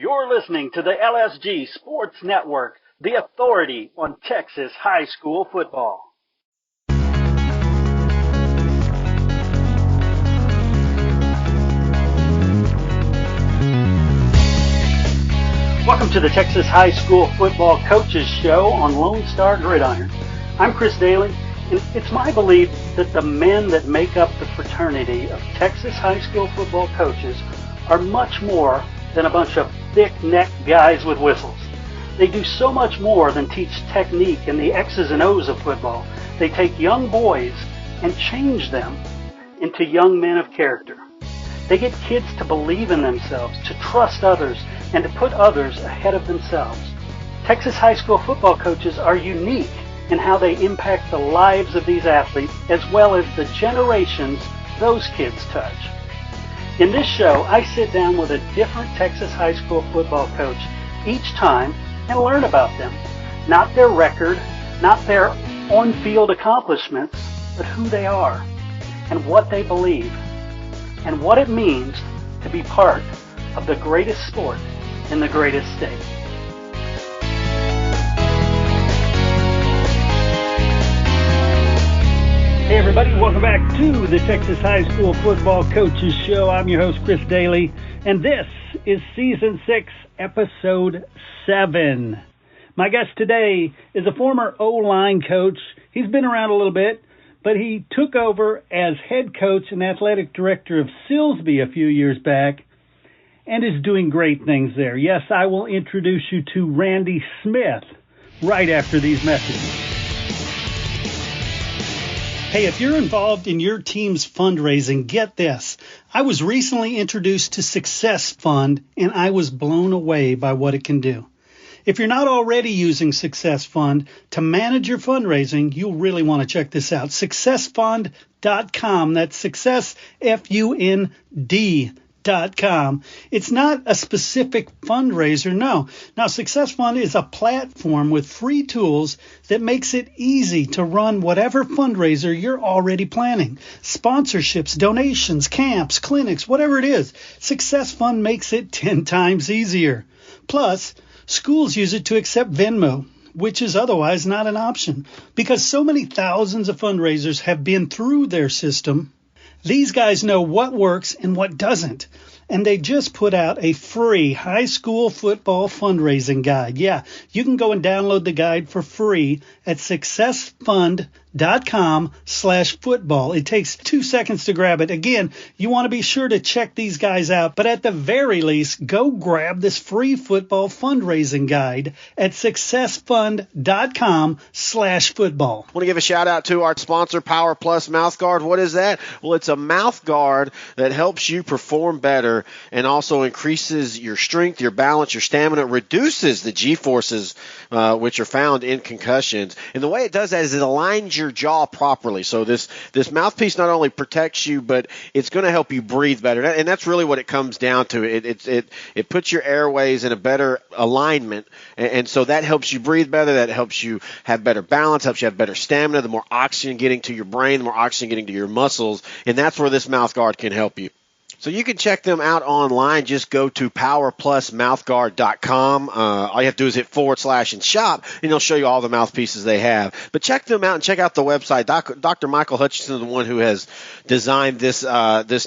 You're listening to the LSG Sports Network, the authority on Texas high school football. Welcome to the Texas High School Football Coaches Show on Lone Star Gridiron. I'm Chris Daly, and it's my belief that the men that make up the fraternity of Texas high school football coaches are much more than a bunch of thick-necked guys with whistles. They do so much more than teach technique and the X's and O's of football. They take young boys and change them into young men of character. They get kids to believe in themselves, to trust others, and to put others ahead of themselves. Texas high school football coaches are unique in how they impact the lives of these athletes as well as the generations those kids touch. In this show, I sit down with a different Texas high school football coach each time and learn about them. Not their record, not their on-field accomplishments, but who they are and what they believe and what it means to be part of the greatest sport in the greatest state. Hey everybody, welcome back to the Texas High School Football Coaches Show. I'm your host, Chris Daly, and this is Season 6, Episode 7. My guest today is a former O-line coach. He's been around a little bit, but he took over as head coach and athletic director of Silsbee a few years back and is doing great things there. Yes, I will introduce you to Randy Smith right after these messages. Hey, if you're involved in your team's fundraising, get this. I was recently introduced to Success Fund, and I was blown away by what it can do. If you're not already using Success Fund to manage your fundraising, you'll really want to check this out. SuccessFund.com. That's Success, F-U-N-D.com. It's not a specific fundraiser, no. Now, Success Fund is a platform with free tools that makes it easy to run whatever fundraiser you're already planning. Sponsorships, donations, camps, clinics, whatever it is. Success Fund makes it 10 times easier. Plus, schools use it to accept Venmo, which is otherwise not an option. Because so many thousands of fundraisers have been through their system, these guys know what works and what doesn't. And they just put out a free high school football fundraising guide. Yeah, you can go and download the guide for free at successfund.com/football. It takes 2 seconds to grab it. Again, you want to be sure to check these guys out. But at the very least, go grab this free football fundraising guide at successfund.com/football. I want to give a shout out to our sponsor, Power Plus Mouth Guard. What is that? Well, it's a mouth guard that helps you perform better and also increases your strength, your balance, your stamina, reduces the G-forces which are found in concussions. And the way it does that is it aligns your jaw properly. So this mouthpiece not only protects you, but it's going to help you breathe better. And that's really what it comes down to. It puts your airways in a better alignment, and so that helps you breathe better. That helps you have better balance, helps you have better stamina. The more oxygen getting to your brain, the more oxygen getting to your muscles, and that's where this mouth guard can help you. So you can check them out online. Just go to powerplusmouthguard.com. All you have to do is hit / and shop, and it'll show you all the mouthpieces they have. But check them out and check out the website. Dr. Michael Hutchinson is the one who has designed this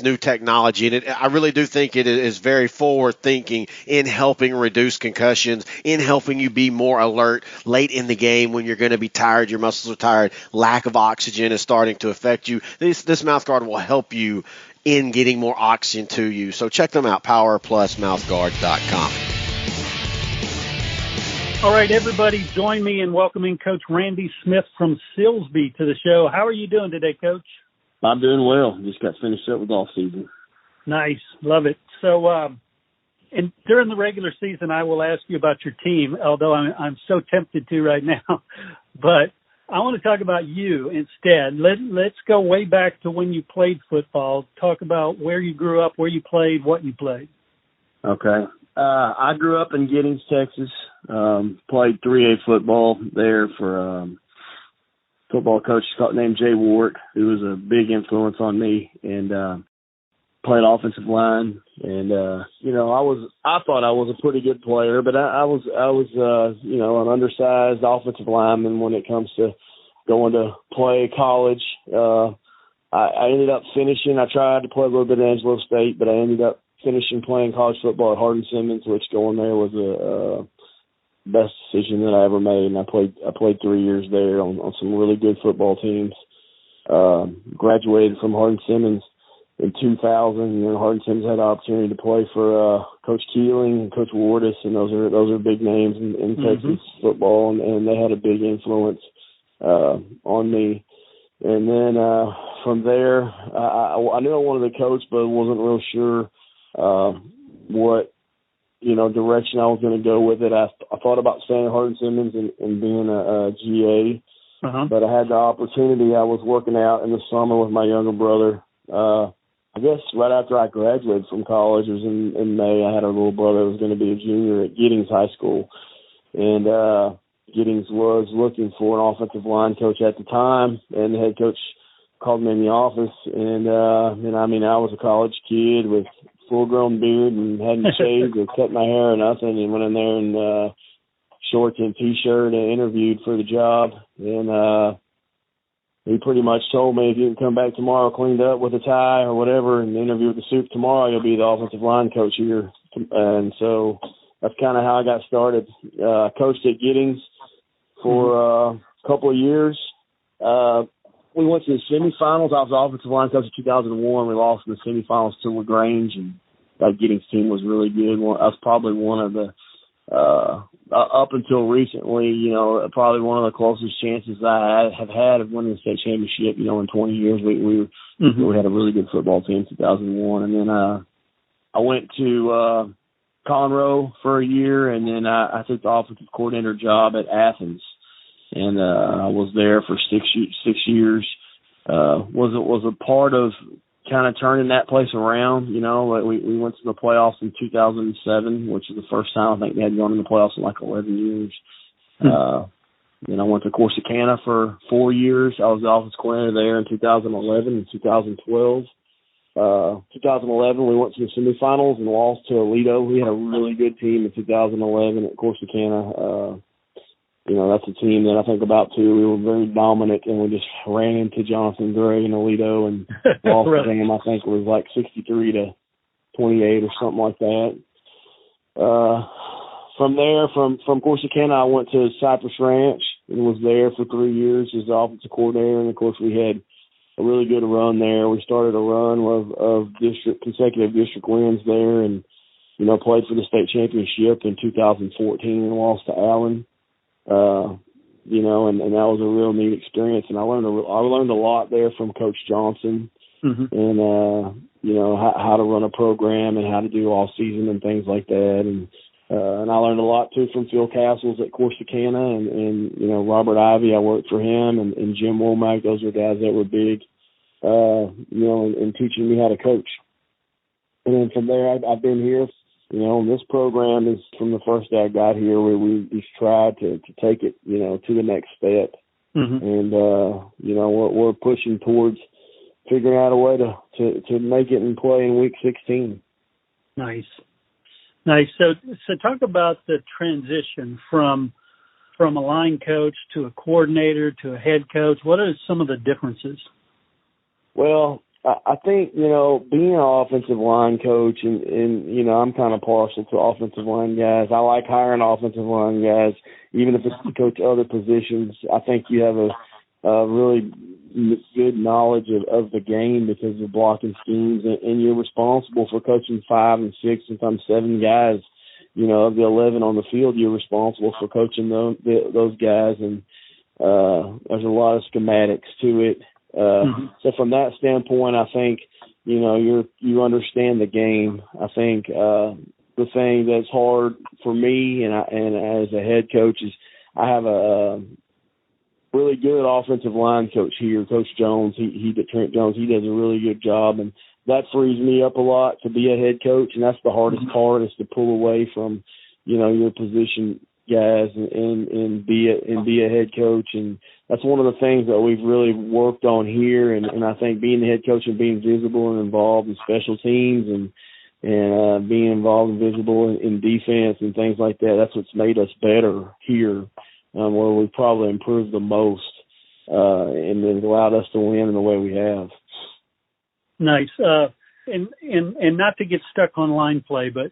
new technology, and I really do think it is very forward-thinking in helping reduce concussions, in helping you be more alert late in the game when you're going to be tired, your muscles are tired, lack of oxygen is starting to affect you. This mouth guard will help you in getting more oxygen to you. So check them out, powerplusmouthguard.com. All right, everybody, join me in welcoming Coach Randy Smith from Silsbee to the show. How are you doing today, Coach? I'm doing well. Just got finished up with off season. Nice. Love it. So and during the regular season, I will ask you about your team, although I'm so tempted to right now. But I want to talk about you instead. Let's go way back to when you played football. Talk about where you grew up, where you played, what you played. Okay. I grew up in Giddings, Texas. Played 3A football there for a football coach named Jay Ward, who was a big influence on me, and played offensive line And I thought I was a pretty good player, but I was an undersized offensive lineman when it comes to going to play college. I ended up finishing. I tried to play a little bit at Angelo State, but I ended up finishing playing college football at Hardin-Simmons, which going there was a best decision that I ever made. And I played 3 years there on some really good football teams. Graduated from Hardin-Simmons in 2000. Hardin-Simmons had the opportunity to play for Coach Keeling and Coach Wardis, and those are big names in Texas football, and they had a big influence on me. And then from there, I knew I wanted to coach, but wasn't real sure what direction I was going to go with it. I thought about staying at Hardin-Simmons and being a GA, but I had the opportunity. I was working out in the summer with my younger brother. I guess right after I graduated from college, it was in May. I had a little brother who was going to be a junior at Giddings High School, and Giddings was looking for an offensive line coach at the time, and the head coach called me in the office, and I was a college kid with full-grown beard and hadn't shaved or cut my hair or nothing, and went in there in shorts and T-shirt and interviewed for the job. And he pretty much told me, if you can come back tomorrow cleaned up with a tie or whatever and interview with the suit tomorrow, you'll be the offensive line coach here. And so that's kind of how I got started. I coached at Giddings for a couple of years. We went to the semifinals. I was the offensive line coach in 2001. We lost in the semifinals to LaGrange, and that Giddings team was really good. I was probably one of the, up until recently, probably one of the closest chances I have had of winning the state championship. In 20 years, we had a really good football team in 2001. And then I went to Conroe for a year, and then I took the offensive coordinator job at Athens. And I was there for 6 years. Was a part of kind of turning that place around. We went to the playoffs in 2007, which is the first time I think they had gone in the playoffs in like 11 years. Then I went to Corsicana for 4 years. I was the offensive coordinator there in 2011 and 2012. 2011, we went to the semifinals and lost to Aledo. We had a really good team in 2011 at Corsicana. That's a team that I think about too. We were very dominant, and we just ran into Jonathan Gray and Aledo and lost the game. I think it was like 63-28 or something like that. From there, from Corsicana, I went to Cypress Ranch and was there for 3 years as the offensive coordinator. And of course, we had a really good run there. We started a run of consecutive district wins there, and played for the state championship in 2014 and lost to Allen. And that was a real neat experience, and I learned a lot there from Coach Johnson, and how to run a program and how to do all season and things like that, and I learned a lot too from Phil Castles at Corsicana, and Robert Ivy. I worked for him, and Jim Womack. Those were guys that were big, in teaching me how to coach. And then from there, I've been here. This program is from the first day I got here, where we've tried to take it, to the next step. And, we're pushing towards figuring out a way to make it and play in week 16. Nice. So talk about the transition from a line coach to a coordinator to a head coach. What are some of the differences? Well, I think, being an offensive line coach, and I'm kind of partial to offensive line guys. I like hiring offensive line guys, even if it's to coach other positions. I think you have a really good knowledge of the game because of blocking schemes, and you're responsible for coaching 5 and 6, sometimes 7 guys. Of the 11 on the field, you're responsible for coaching those guys, and there's a lot of schematics to it. So from that standpoint, I think, you understand the game. I think the thing that's hard for me and as a head coach is I have a really good offensive line coach here, Coach Jones. Trent Jones, he does a really good job, and that frees me up a lot to be a head coach, and that's the hardest part, is to pull away from, your position guys and be a head coach. And that's one of the things that we've really worked on here, and I think being the head coach and being visible and involved in special teams and and being involved and visible in defense and things like that. That's what's made us better here, where we probably improved the most, and it allowed us to win in the way we have. Nice. And not to get stuck on line play, but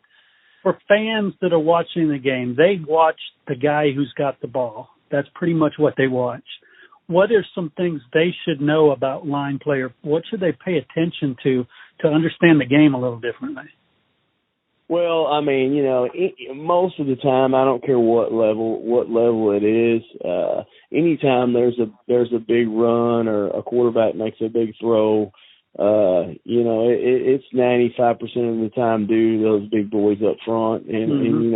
for fans that are watching the game, they watch the guy who's got the ball. That's pretty much what they watch. What are some things they should know about line play, or what should they pay attention to understand the game a little differently? Well, I mean, most of the time, I don't care what level it is. Anytime there's a big run or a quarterback makes a big throw, it's 95% of the time due to those big boys up front. And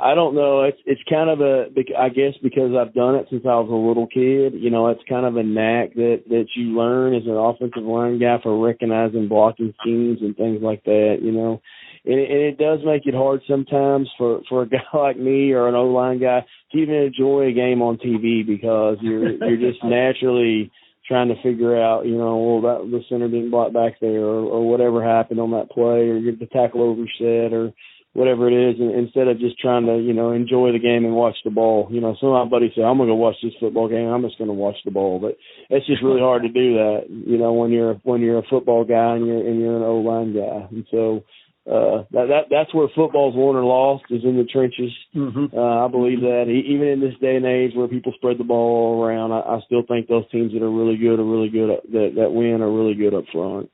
I don't know. It's kind of I guess because I've done it since I was a little kid, it's kind of a knack that you learn as an offensive line guy for recognizing blocking schemes and things like that, And it does make it hard sometimes for a guy like me or an O-line guy to even enjoy a game on TV, because you're just naturally trying to figure out, the center didn't block back there, or whatever happened on that play, or get the tackle overset, or whatever it is, and instead of just trying to, enjoy the game and watch the ball. Some of my buddies say, I'm going to go watch this football game, I'm just going to watch the ball. But it's just really hard to do that, when you're a football guy and you're an O-line guy. And so that's where football's won or lost, is in the trenches. Mm-hmm. I believe that. Even in this day and age where people spread the ball all around, I still think those teams that are really good that win are really good up front.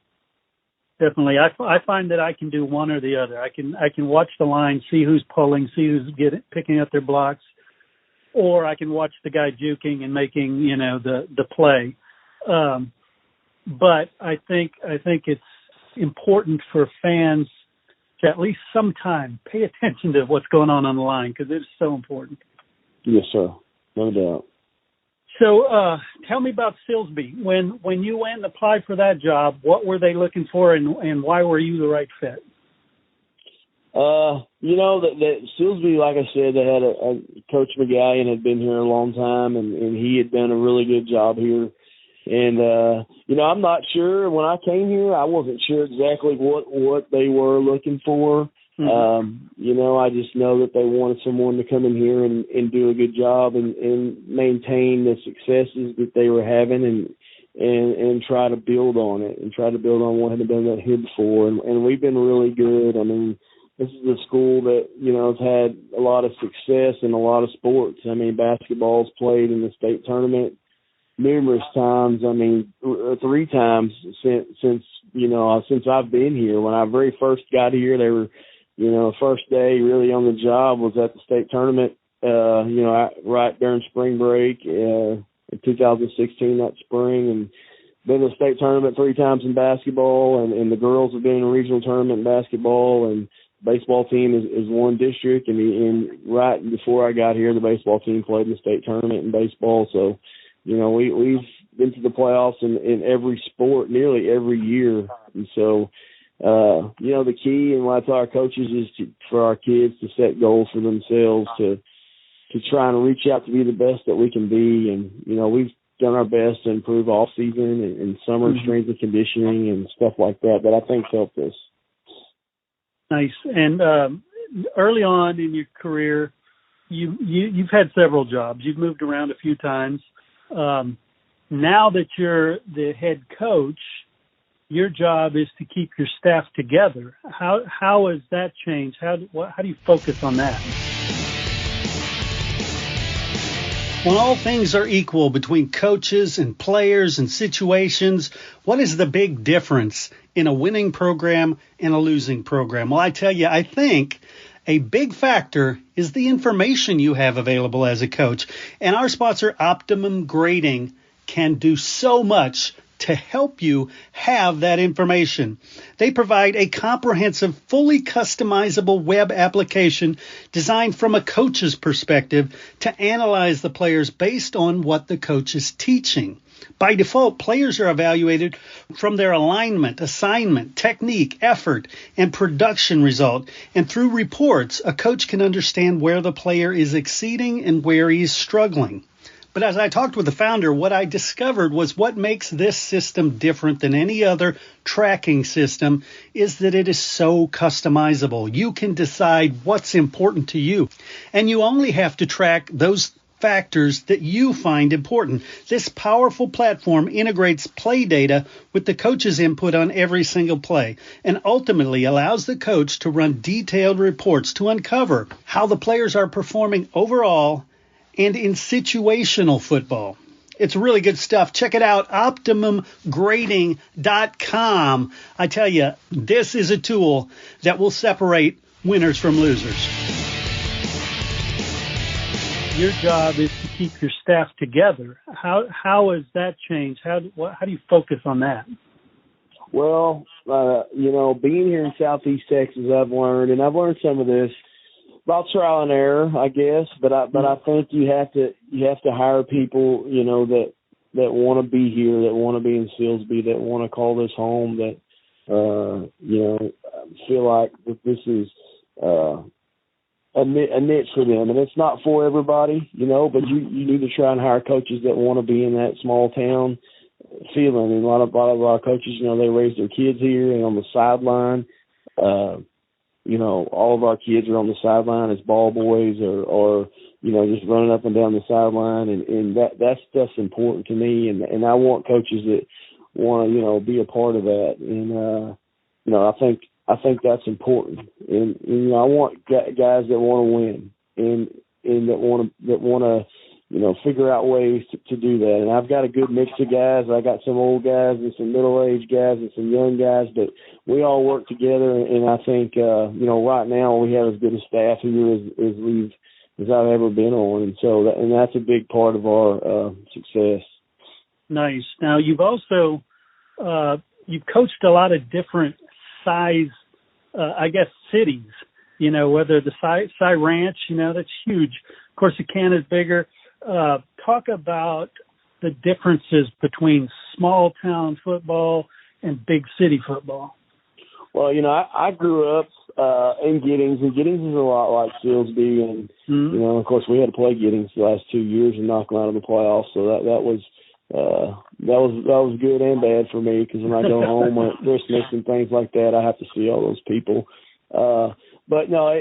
Definitely. I find that I can do one or the other. I can watch the line, see who's pulling, see who's picking up their blocks, or I can watch the guy juking and making, the play. But I think it's important for fans to at least sometime pay attention to what's going on the line, because it's so important. Yes, sir. No doubt. So tell me about Silsbee. When you went and applied for that job, what were they looking for, and why were you the right fit? That Silsbee, like I said, they had a Coach McGallion had been here a long time, and he had done a really good job here. And, I'm not sure. When I came here, I wasn't sure exactly what they were looking for. Mm-hmm. I just know that they wanted someone to come in here and do a good job and maintain the successes that they were having and try to build on it and try to build on what had been done here before. And we've been really good. I mean, this is a school that, has had a lot of success in a lot of sports. I mean, basketball's played in the state tournament numerous times. I mean, 3 times since I've been here. When I very first got here, they were, first day really on the job was at the state tournament, right during spring break, in 2016, that spring, and been to the state tournament 3 times in basketball, and the girls have been in a regional tournament in basketball, and the baseball team is one district, and right before I got here, the baseball team played in the state tournament in baseball. So, we've been to the playoffs in every sport nearly every year. And so, the key and what I tell our coaches is for our kids to set goals for themselves, to try and reach out to be the best that we can be. And, we've done our best to improve off season and summer mm-hmm. strength and conditioning and stuff like that I think helped us. Nice. And early on in your career, you've had several jobs. You've moved around a few times. Now that you're the head coach, your job is to keep your staff together. How has that changed? How do you focus on that? When all things are equal between coaches and players and situations, what is the big difference in a winning program and a losing program? Well, I tell you, I think a big factor is the information you have available as a coach. And our sponsor, Optimum Grading, can do so much to help you have that information. They provide a comprehensive, fully customizable web application designed from a coach's perspective to analyze the players based on what the coach is teaching. By default, players are evaluated from their alignment, assignment, technique, effort, and production result. And through reports, a coach can understand where the player is exceeding and where he is struggling. But as I talked with the founder, what I discovered was what makes this system different than any other tracking system is that it is so customizable. You can decide what's important to you, and you only have to track those factors that you find important. This powerful platform integrates play data with the coach's input on every single play and ultimately allows the coach to run detailed reports to uncover how the players are performing overall and in situational football. It's really good stuff. Check it out, OptimumGrading.com. I tell you, this is a tool that will separate winners from losers. Your job is to keep your staff together. How has that changed? How do you focus on that? Well, being here in Southeast Texas, I've learned some of this about trial and error, I guess. But I think you have to hire people, that want to be here, that want to be in Silsbee, that want to call this home, that feel like that this is a niche for them, and it's not for everybody, but you need to try and hire coaches that want to be in that small town feeling. And a lot of our coaches, they raise their kids here and on the sideline. All of our kids are on the sideline as ball boys or just running up and down the sideline, and that stuff's important to me. And I want coaches that want to, be a part of that. And I think that's important, and I want guys that want to win and that want to figure out ways to do that. And I've got a good mix of guys. I got some old guys and some middle-aged guys and some young guys, but we all work together. And I think right now we have as good a staff here as I've ever been on, and so that's a big part of our success. Nice. Now you've also you've coached a lot of different size, cities, whether the Cypress Ranch, that's huge. Corsicana is bigger. Talk about the differences between small town football and big city football. Well, I grew up in Giddings, and Giddings is a lot like Silsbee, and of course we had to play Giddings the last 2 years and knock them out of the playoffs. So that was good and bad for me, because when I go home at Christmas and things like that, I have to see all those people. But no,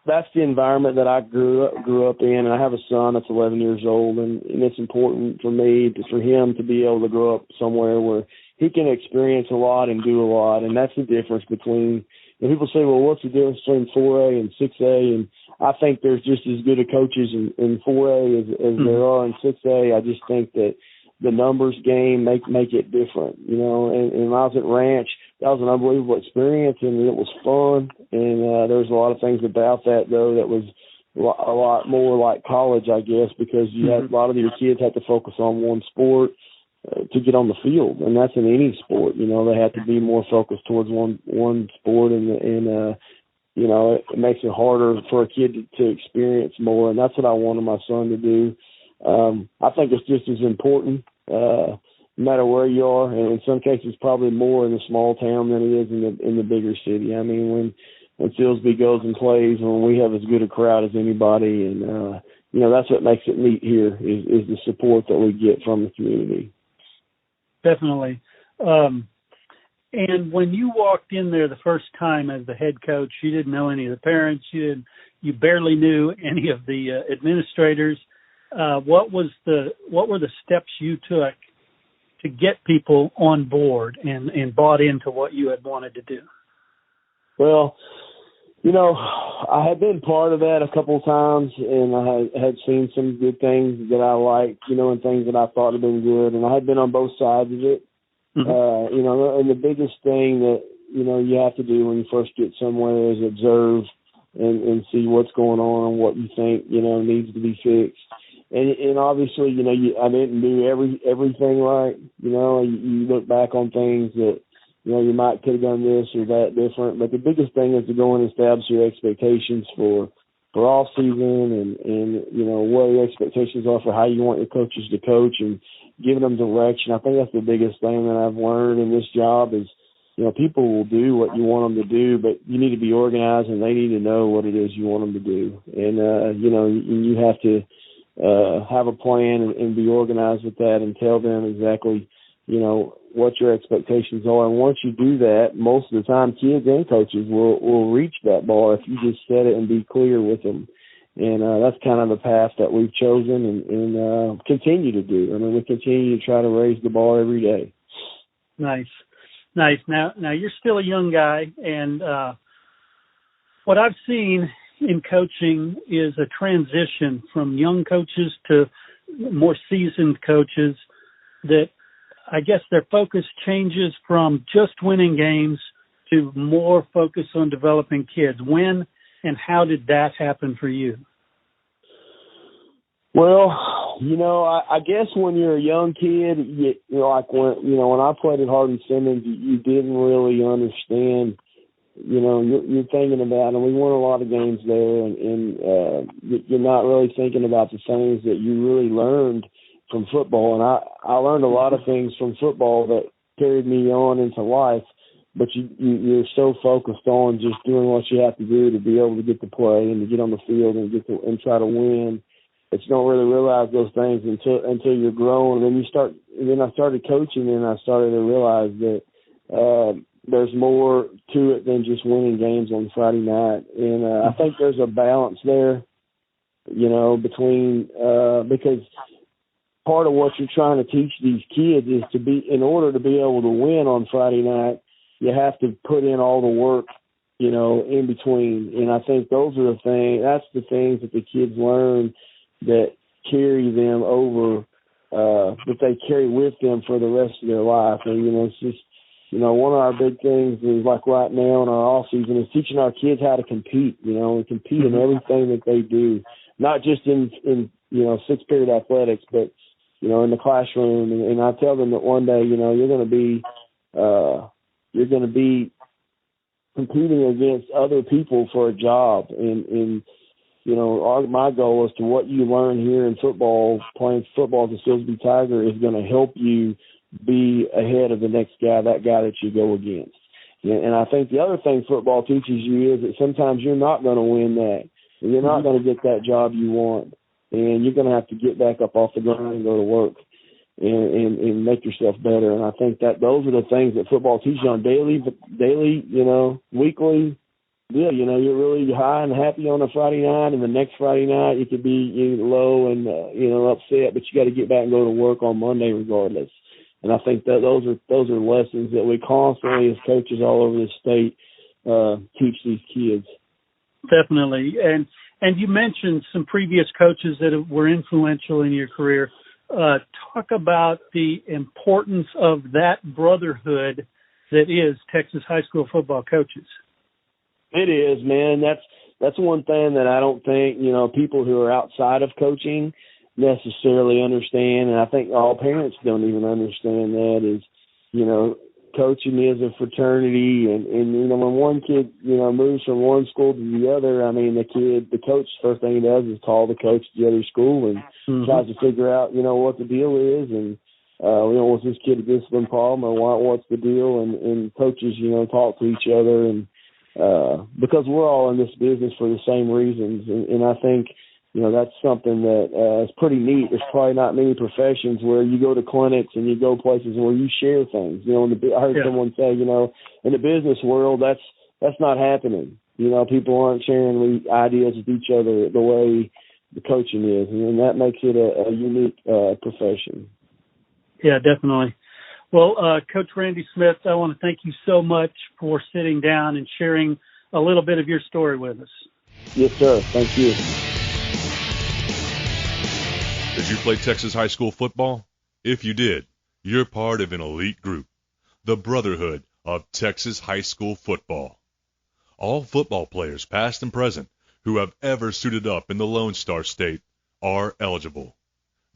that's the environment that I grew up in. And I have a son that's 11 years old, and it's important for me for him to be able to grow up somewhere where he can experience a lot and do a lot. And that's the difference between. And people say, well, what's the difference between 4A and 6A? And I think there's just as good of coaches in 4A as there are in 6A. I just think that the numbers game make it different, And when I was at Ranch, that was an unbelievable experience, and it was fun. And there's a lot of things about that, though, that was a lot more like college, I guess, because you had a lot of your kids had to focus on one sport to get on the field, and that's in any sport. They have to be more focused towards one sport, and it makes it harder for a kid to experience more, and that's what I wanted my son to do. I think it's just as important, no matter where you are, and in some cases probably more in a small town than it is in the bigger city. I mean, when Silsbee goes and plays, when we have as good a crowd as anybody, and that's what makes it neat here is the support that we get from the community. Definitely. And when you walked in there the first time as the head coach, you didn't know any of the parents. You barely knew any of the administrators. What were the steps you took to get people on board and bought into what you had wanted to do? Well, I had been part of that a couple of times, and I had seen some good things that I liked, and things that I thought had been good, and I had been on both sides of it. And the biggest thing that, you have to do when you first get somewhere is observe and see what's going on and what you think, needs to be fixed. And obviously, I didn't do everything right. You look back on things that, you might could have done this or that different. But the biggest thing is to go and establish your expectations for off season and what your expectations are for how you want your coaches to coach and giving them direction. I think that's the biggest thing that I've learned in this job is, people will do what you want them to do, but you need to be organized and they need to know what it is you want them to do. And, you have to have a plan and be organized with that and tell them exactly, what your expectations are. And once you do that, most of the time kids and coaches will reach that bar if you just set it and be clear with them. And that's kind of the path that we've chosen and continue to do. I mean, we continue to try to raise the bar every day. Nice. Now you're still a young guy, and what I've seen in coaching is a transition from young coaches to more seasoned coaches that I guess their focus changes from just winning games to more focus on developing kids. When and how did that happen for you? Well, I guess when you're a young kid, like when I played at Hardin-Simmons, you didn't really understand. You're thinking about, and we won a lot of games there, and you're not really thinking about the things that you really learned from football. And I learned a lot of things from football that carried me on into life, but you're so focused on just doing what you have to do to be able to get to play and to get on the field and try to win. But you don't really realize those things until you're grown. And then I started coaching, and I started to realize that there's more to it than just winning games on Friday night. And I think there's a balance there, between because part of what you're trying to teach these kids is in order to be able to win on Friday night, you have to put in all the work, in between. And I think that's the things that the kids learn that carry them over, that they carry with them for the rest of their life. And, it's just, one of our big things is like right now in our off season is teaching our kids how to compete, and compete in everything that they do, not just in 6-period athletics, but, in the classroom. And I tell them that one day, you're going to be competing against other people for a job. And my goal is to what you learn here in football, playing football as a Silsbee Tiger, is going to help you be ahead of the next guy, that guy that you go against. And I think the other thing football teaches you is that sometimes you're not going to win that. And you're not going to get that job you want. And you're going to have to get back up off the ground and go to work and make yourself better. And I think that those are the things that football teaches you on daily, weekly. Yeah, you're really high and happy on a Friday night, and the next Friday night you could be low and upset, but you got to get back and go to work on Monday regardless. And I think that those are lessons that we constantly, as coaches all over the state, teach these kids. Definitely, and you mentioned some previous coaches that were influential in your career. Talk about the importance of that brotherhood that is Texas high school football coaches. It is, man. That's one thing that I don't think, people who are outside of coaching necessarily understand. And I think all parents don't even understand that is, coaching is a fraternity. And when one kid, moves from one school to the other, I mean, the coach, first thing he does is call the coach to the other school and tries to figure out, what the deal is. And, was this kid a discipline problem or what's the deal? And coaches, talk to each other and, because we're all in this business for the same reasons. And I think, that's something that is pretty neat. There's probably not many professions where you go to clinics and you go places where you share things. I heard someone say, in the business world, that's not happening. People aren't sharing ideas with each other the way the coaching is. And that makes it a unique profession. Yeah, definitely. Well, Coach Randy Smith, I want to thank you so much for sitting down and sharing a little bit of your story with us. Yes, sir. Thank you. Did you play Texas high school football? If you did, you're part of an elite group, the Brotherhood of Texas high school football. All football players, past and present, who have ever suited up in the Lone Star State are eligible.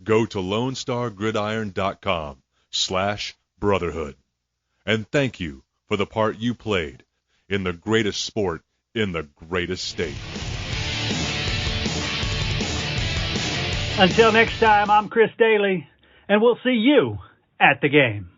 Go to LoneStarGridiron.com/brotherhood. And thank you for the part you played in the greatest sport in the greatest state. Until next time, I'm Chris Daly, and we'll see you at the game.